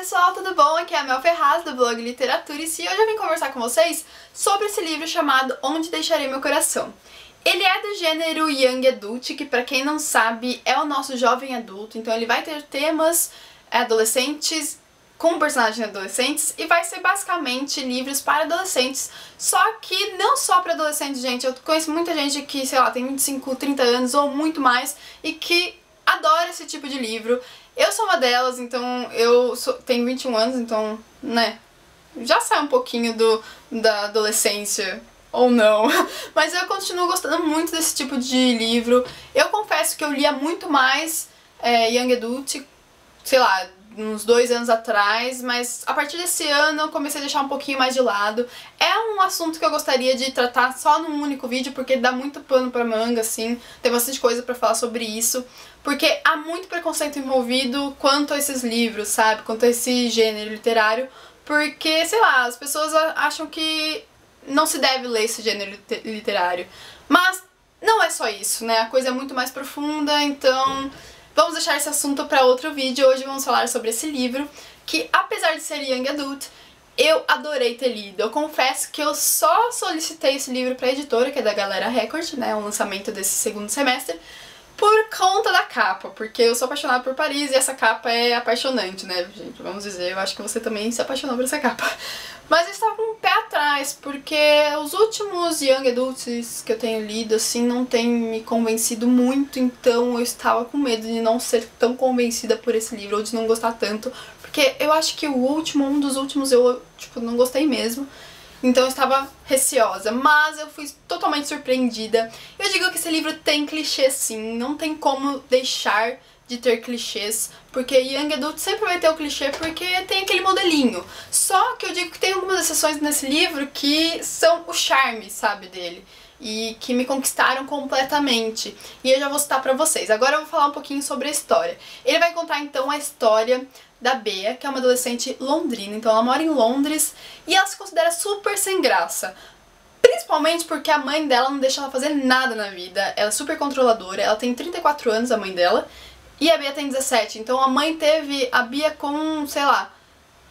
pessoal, tudo bom? Aqui é a Mel Ferraz do blog Literatura e hoje eu vim conversar com vocês sobre esse livro chamado Onde Deixarei Meu Coração. Ele é do gênero Young Adult, que pra quem não sabe é o nosso jovem adulto, então ele vai ter temas adolescentes com personagens adolescentes e vai ser basicamente livros para adolescentes, só que não só para adolescentes, gente. Eu conheço muita gente que, sei lá, tem 25, 30 anos ou muito mais e que adora esse tipo de livro. Eu sou uma delas, então tenho 21 anos, então, né, já sai um pouquinho da adolescência, ou não. Mas eu continuo gostando muito desse tipo de livro. Eu confesso que eu lia muito mais Young Adult, sei lá, uns 2 anos atrás, mas a partir desse ano eu comecei a deixar um pouquinho mais de lado. É um assunto que eu gostaria de tratar só num único vídeo, porque dá muito pano pra manga, assim, tem bastante coisa pra falar sobre isso, porque há muito preconceito envolvido quanto a esses livros, sabe, quanto a esse gênero literário, porque, sei lá, as pessoas acham que não se deve ler esse gênero literário, mas não é só isso, né, a coisa é muito mais profunda, então vamos deixar esse assunto para outro vídeo. Hoje vamos falar sobre esse livro, que apesar de ser Young Adult, eu adorei ter lido. Eu confesso que eu só solicitei esse livro para a editora, que é da Galera Record, né, o lançamento desse segundo semestre, por conta da capa, porque eu sou apaixonada por Paris e essa capa é apaixonante, né, gente? Vamos dizer, eu acho que você também se apaixonou por essa capa. Mas eu estava com um pé atrás, porque os últimos Young Adults que eu tenho lido, assim, não tem me convencido muito, então eu estava com medo de não ser tão convencida por esse livro, ou de não gostar tanto, porque eu acho que um dos últimos, eu, tipo, não gostei mesmo. Então eu estava receosa, mas eu fui totalmente surpreendida. Eu digo que esse livro tem clichê sim, não tem como deixar de ter clichês, porque Young Adult sempre vai ter o clichê porque tem aquele modelinho. Só que eu digo que tem algumas exceções nesse livro que são o charme, sabe, dele, e que me conquistaram completamente. E eu já vou citar pra vocês. Agora eu vou falar um pouquinho sobre a história. Ele vai contar então a história da Bea, que é uma adolescente londrina, então ela mora em Londres e ela se considera super sem graça. Principalmente porque a mãe dela não deixa ela fazer nada na vida, ela é super controladora, ela tem 34 anos, a mãe dela, e a Bea tem 17, então a mãe teve a Bea com, sei lá,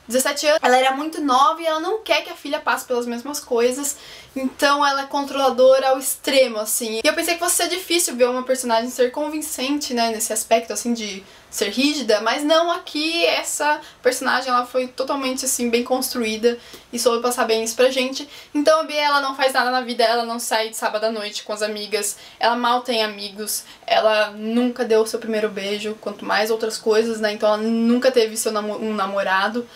17 anos, ela era muito nova e ela não quer que a filha passe pelas mesmas coisas, então ela é controladora ao extremo, assim. E eu pensei que fosse ser difícil ver uma personagem ser convincente, né, nesse aspecto, assim, de ser rígida, mas não, aqui essa personagem, ela foi totalmente, assim, bem construída e soube passar bem isso pra gente. Então a Bea, ela não faz nada na vida, ela não sai de sábado à noite com as amigas, ela mal tem amigos, ela nunca deu o seu primeiro beijo, quanto mais outras coisas, né, então ela nunca teve um namorado.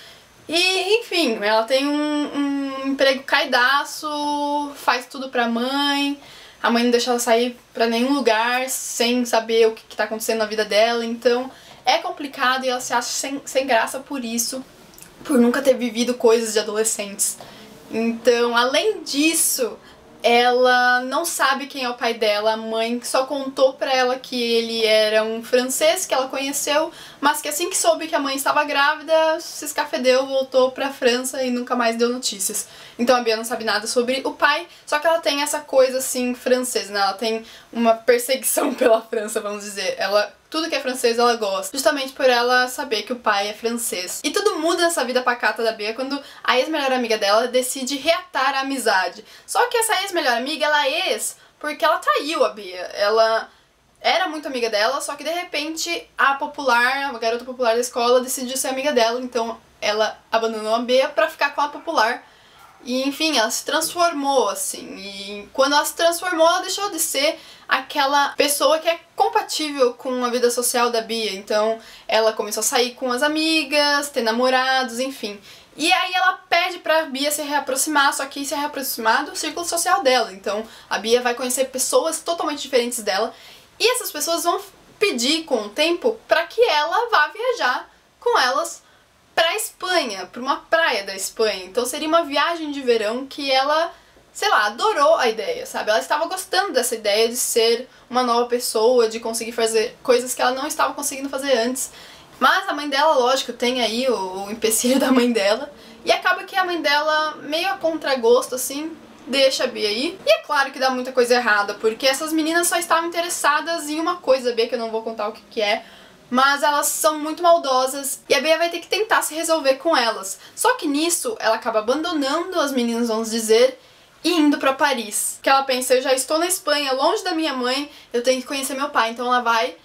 E, enfim, ela tem um emprego caidaço, faz tudo pra mãe, a mãe não deixa ela sair pra nenhum lugar sem saber o que tá acontecendo na vida dela, então é complicado e ela se acha sem graça por isso, por nunca ter vivido coisas de adolescentes. Então, além disso, ela não sabe quem é o pai dela, a mãe só contou pra ela que ele era um francês que ela conheceu, mas que assim que soube que a mãe estava grávida, se escafedeu, voltou pra França e nunca mais deu notícias. Então a Bea não sabe nada sobre o pai, só que ela tem essa coisa assim francesa, né? Ela tem uma perseguição pela França, vamos dizer. Tudo que é francês ela gosta, justamente por ela saber que o pai é francês. E tudo muda nessa vida pacata da Bea quando a ex-melhor amiga dela decide reatar a amizade. Só que essa ex-melhor amiga, ela é ex porque ela traiu a Bea. Ela era muito amiga dela, só que de repente a garota popular da escola decidiu ser amiga dela, então ela abandonou a Bea pra ficar com a popular. E, enfim, ela se transformou, assim, e quando ela se transformou, ela deixou de ser aquela pessoa que é compatível com a vida social da Bea, então ela começou a sair com as amigas, ter namorados, enfim. E aí ela pede pra Bea se reaproximar, só que se reaproximar do círculo social dela, então a Bea vai conhecer pessoas totalmente diferentes dela, e essas pessoas vão pedir com o tempo pra que ela vá viajar com elas pra Espanha, pra uma praia da Espanha. Então seria uma viagem de verão que ela, sei lá, adorou a ideia, sabe? Ela estava gostando dessa ideia de ser uma nova pessoa, de conseguir fazer coisas que ela não estava conseguindo fazer antes. Mas a mãe dela, lógico, tem aí o empecilho da mãe dela, e acaba que a mãe dela, meio a contragosto, assim, deixa a Bea aí. E é claro que dá muita coisa errada, porque essas meninas só estavam interessadas em uma coisa, Bea, que eu não vou contar o que é, mas elas são muito maldosas e a Bea vai ter que tentar se resolver com elas. Só que nisso, ela acaba abandonando as meninas, vamos dizer, e indo pra Paris. Que ela pensa, eu já estou na Espanha, longe da minha mãe, eu tenho que conhecer meu pai. Então ela vai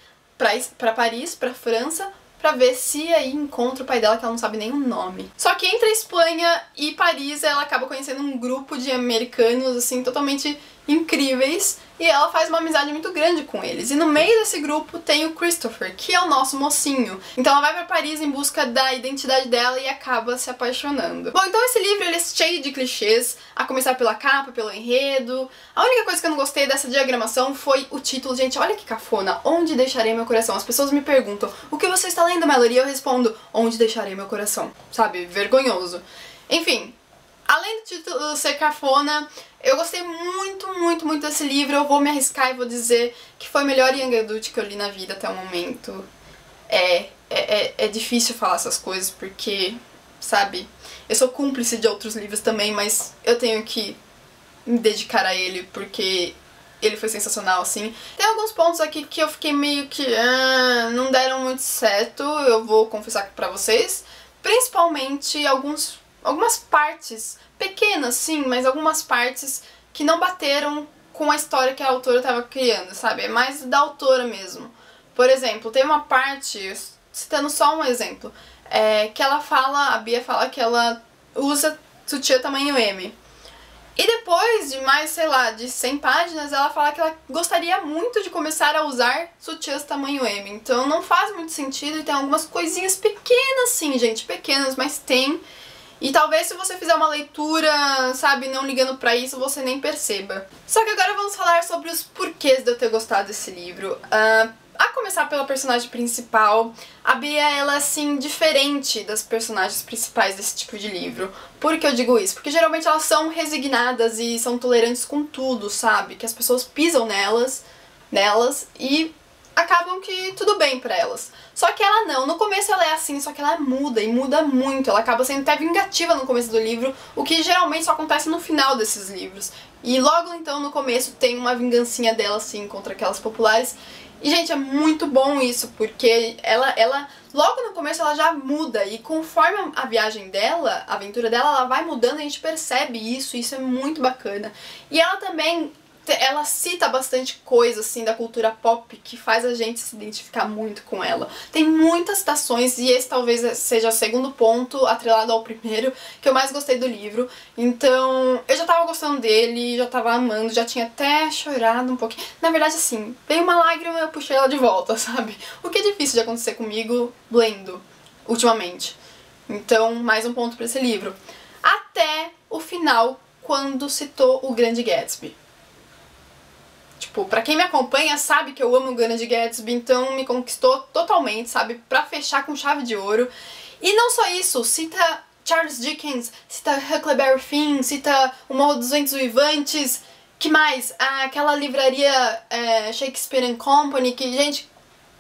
pra Paris, pra França, pra ver se aí encontra o pai dela, que ela não sabe nem o nome. Só que entre a Espanha e Paris, ela acaba conhecendo um grupo de americanos, assim, totalmente incríveis, e ela faz uma amizade muito grande com eles. E no meio desse grupo tem o Christopher, que é o nosso mocinho. Então ela vai pra Paris em busca da identidade dela e acaba se apaixonando. Bom, então esse livro ele é cheio de clichês, a começar pela capa, pelo enredo. A única coisa que eu não gostei dessa diagramação foi o título. Gente, olha que cafona, Onde Deixarei Meu Coração? As pessoas me perguntam, o que você está lendo, Mallory? E eu respondo, Onde Deixarei Meu Coração? Sabe, vergonhoso. Enfim, além do título ser cafona, eu gostei muito desse livro. Eu vou me arriscar e vou dizer que foi o melhor young adult que eu li na vida até o momento. É difícil falar essas coisas porque, sabe, eu sou cúmplice de outros livros também, mas eu tenho que me dedicar a ele porque ele foi sensacional, assim. Tem alguns pontos aqui que eu fiquei meio que não deram muito certo, eu vou confessar pra vocês. Principalmente algumas partes pequenas, sim, mas algumas partes que não bateram com a história que a autora estava criando, sabe? É mais da autora mesmo. Por exemplo, tem uma parte, citando só um exemplo, que ela fala, a Bea fala que ela usa sutiã tamanho M. E depois de mais, sei lá, de 100 páginas, ela fala que ela gostaria muito de começar a usar sutiãs tamanho M. Então não faz muito sentido e tem algumas coisinhas pequenas, sim, gente, pequenas, mas tem. E talvez se você fizer uma leitura, sabe, não ligando pra isso, você nem perceba. Só que agora vamos falar sobre os porquês de eu ter gostado desse livro. A começar pela personagem principal, a Bea, ela é assim, diferente das personagens principais desse tipo de livro. Por que eu digo isso? Porque geralmente elas são resignadas e são tolerantes com tudo, sabe? Que as pessoas pisam nelas e acabam que tudo bem pra elas. Só que ela não. No começo ela é assim, só que ela muda, e muda muito. Ela acaba sendo até vingativa no começo do livro, o que geralmente só acontece no final desses livros. E logo então, no começo, tem uma vingancinha dela, assim, contra aquelas populares. E, gente, é muito bom isso, porque ela logo no começo ela já muda, e conforme a viagem dela, a aventura dela, ela vai mudando, a gente percebe isso, e isso é muito bacana. E ela também, ela cita bastante coisa, assim, da cultura pop, que faz a gente se identificar muito com ela. Tem muitas citações, e esse talvez seja o segundo ponto, atrelado ao primeiro, que eu mais gostei do livro. Então, eu já tava gostando dele, já tava amando, já tinha até chorado um pouquinho. Na verdade, assim, veio uma lágrima e eu puxei ela de volta, sabe? O que é difícil de acontecer comigo lendo, ultimamente. Então, mais um ponto pra esse livro. Até o final, quando citou o Grande Gatsby. Tipo, pra quem me acompanha sabe que eu amo o Grande Gatsby, então me conquistou totalmente, sabe? Pra fechar com chave de ouro. E não só isso, cita Charles Dickens, cita Huckleberry Finn, cita O Morro dos Ventos Uivantes, que mais? Aquela livraria Shakespeare and Company, que, gente,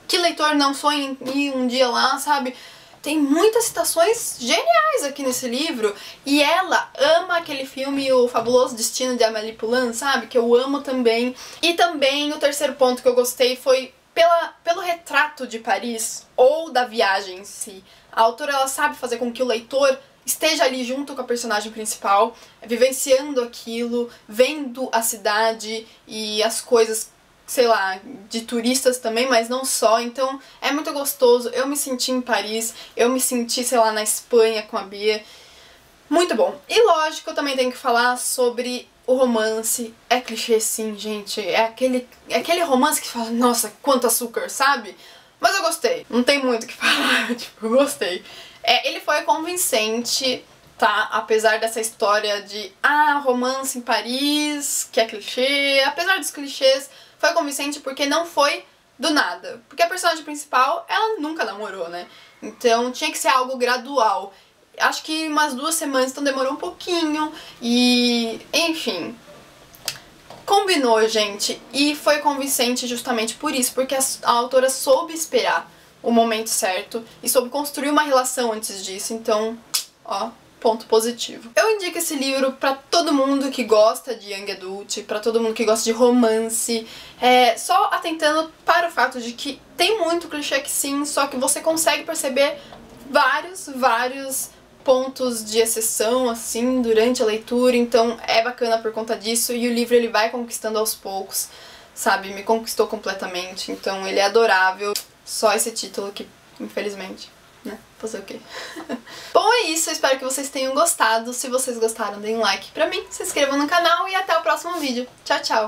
que leitor não sonha em ir um dia lá, sabe? Tem muitas citações geniais aqui nesse livro, e ela ama aquele filme O Fabuloso Destino de Amélie Poulain, sabe? Que eu amo também. E também o terceiro ponto que eu gostei foi pelo retrato de Paris, ou da viagem em si. A autora, ela sabe fazer com que o leitor esteja ali junto com a personagem principal, vivenciando aquilo, vendo a cidade e as coisas, sei lá, de turistas também, mas não só. Então é muito gostoso. Eu me senti em Paris, eu me senti, sei lá, na Espanha com a Bea. Muito bom. E lógico, eu também tenho que falar sobre o romance. É clichê sim, gente. É aquele romance que fala, nossa, quanto açúcar, sabe? Mas eu gostei. Não tem muito o que falar, tipo, eu gostei. Ele foi convincente, tá? Apesar dessa história de, romance em Paris, que é clichê. Apesar dos clichês, foi convincente porque não foi do nada. Porque a personagem principal, ela nunca namorou, né? Então tinha que ser algo gradual. Acho que umas 2 semanas, então demorou um pouquinho. E, enfim, combinou, gente. E foi convincente justamente por isso. Porque a autora soube esperar o momento certo e soube construir uma relação antes disso. Então, ó, ponto positivo. Eu indico esse livro pra todo mundo que gosta de Young Adult, pra todo mundo que gosta de romance, só atentando para o fato de que tem muito clichê que sim, só que você consegue perceber vários pontos de exceção, assim, durante a leitura, então é bacana por conta disso, e o livro ele vai conquistando aos poucos, sabe, me conquistou completamente, então ele é adorável, só esse título que, infelizmente, né, fazer o quê? Bom, é isso, eu espero que vocês tenham gostado, se vocês gostaram, deem um like pra mim, se inscrevam no canal e até o próximo vídeo. Tchau, tchau!